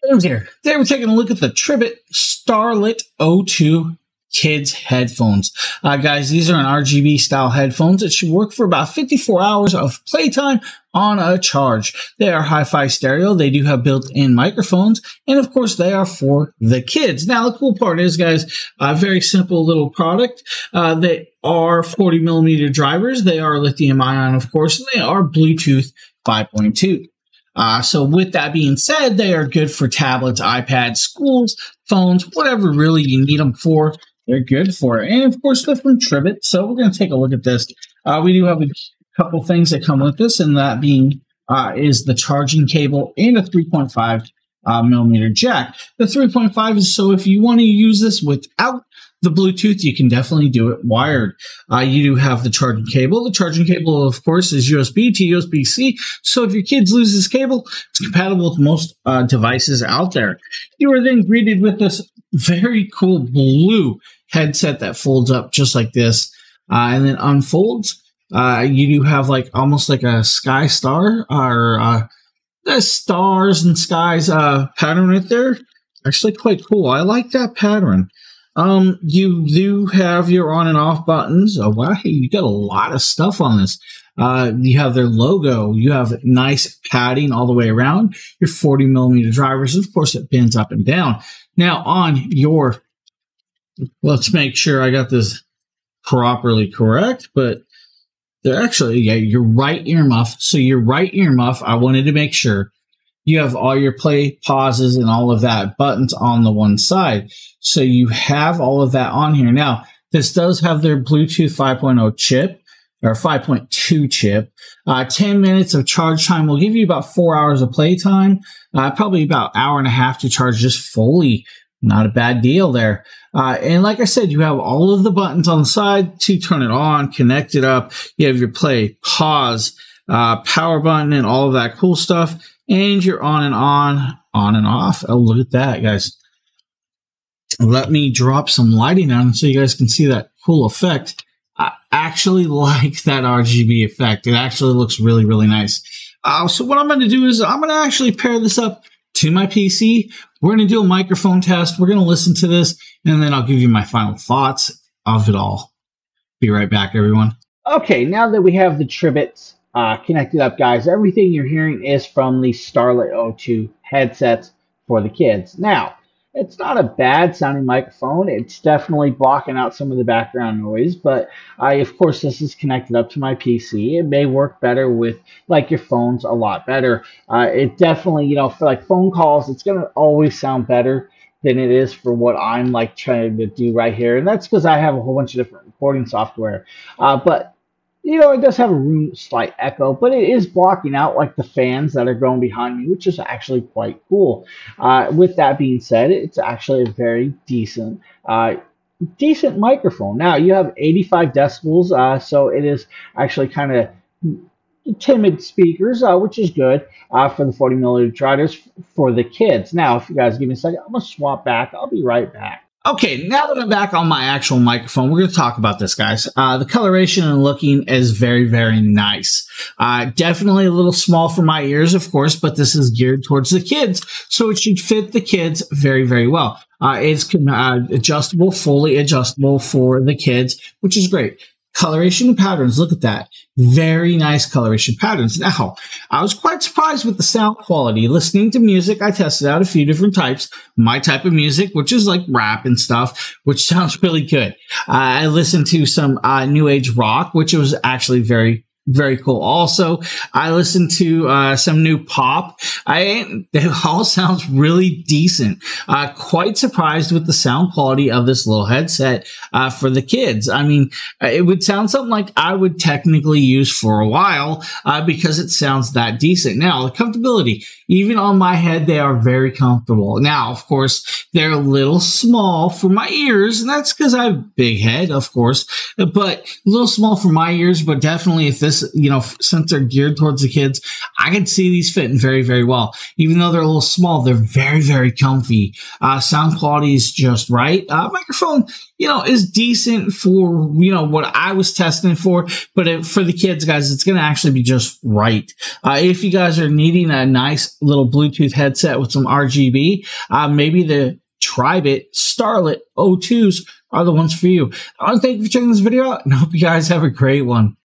James here. Today we're taking a look at the Tribit Starlet02 Kids headphones. Guys, these are an RGB style headphones that should work for about 54 hours of playtime on a charge. They are hi-fi stereo. They do have built-in microphones, and of course they are for the kids. Now the cool part is, guys, a very simple little product. They are 40 millimeter drivers. They are lithium ion, of course, and they are Bluetooth 5.2. So with that being said, they are good for tablets, iPads, schools, phones, whatever really you need them for. They're good for it. And of course, they're from Tribit. So we're going to take a look at this. We do have a couple things that come with this, and that being is the charging cable and a 3.5 millimeter jack. The 3.5 is so if you want to use this without the Bluetooth, you can definitely do it wired. You do have the charging cable. The charging cable, of course, is USB to USB-C. So if your kids lose this cable, it's compatible with most devices out there. You are then greeted with this very cool blue headset that folds up just like this and then unfolds. You do have like almost like a sky star or the stars and skies pattern right there. Actually quite cool. I like that pattern. You do have your on and off buttons. Oh, wow. Hey, you got a lot of stuff on this. You have their logo. You have nice padding all the way around. Your 40 millimeter drivers. Of course, it bends up and down. Now on your, let's make sure I got this properly correct, but they're actually, yeah, your right earmuff. So your right earmuff, I wanted to make sure you have all your play, pauses, and all of that buttons on the one side. So you have all of that on here. Now, this does have their Bluetooth 5.0 chip, or 5.2 chip. 10 minutes of charge time will give you about 4 hours of play time. Probably about an hour and a half to charge just fully. Not a bad deal there. And like I said, you have all of the buttons on the side to turn it on, connect it up. You have your play, pause, power button, and all of that cool stuff. And you're on and off. Oh, look at that, guys. Let me drop some lighting on so you guys can see that cool effect. I actually like that RGB effect. It actually looks really, really nice. So what I'm going to do is I'm going to actually pair this up to my PC. We're going to do a microphone test. We're going to listen to this, and then I'll give you my final thoughts of it all. Be right back, everyone. Okay, now that we have the Tribits connected up, guys, everything you're hearing is from the Starlet02 headsets for the kids. Now, it's not a bad sounding microphone. It's definitely blocking out some of the background noise, but of course, this is connected up to my PC. It may work better with like your phones a lot better. It definitely, you know, for like phone calls, it's going to always sound better than it is for what I'm like trying to do right here. And that's because I have a whole bunch of different recording software. But you know, it does have a room slight echo, but it is blocking out like the fans that are going behind me, which is actually quite cool. With that being said, it's actually a very decent microphone. Now you have 85 decibels, so it is actually kind of timid speakers, which is good for the 40 millimeter drivers for the kids. Now, if you guys give me a second, I'm gonna swap back. I'll be right back. Okay, now that I'm back on my actual microphone, we're going to talk about this, guys. The coloration and looking is very, very nice. Definitely a little small for my ears, of course, but this is geared towards the kids, so it should fit the kids very, very well. It's adjustable, fully adjustable for the kids, which is great. Coloration patterns, look at that. Very nice coloration patterns. Now, I was quite surprised with the sound quality. Listening to music, I tested out a few different types. My type of music, which is like rap and stuff, which sounds really good. I listened to some new age rock, which was actually very, very cool. Also, I listened to some new pop. It all sounds really decent. Quite surprised with the sound quality of this little headset for the kids. I mean, it would sound something like I would technically use for a while because it sounds that decent. Now, the comfortability, even on my head, they are very comfortable. Now, of course, they're a little small for my ears, and that's because I have a big head, of course, but a little small for my ears. But definitely, if this guys, you know, since they're geared towards the kids, I can see these fitting very, very well. Even though they're a little small, they're very, very comfy. Sound quality is just right. Microphone, you know, is decent for, you know, what I was testing for, but for the kids, guys, it's going to actually be just right. If you guys are needing a nice little Bluetooth headset with some RGB, maybe the Tribit Starlet02s are the ones for you. I want to thank you for checking this video out, and I hope you guys have a great one.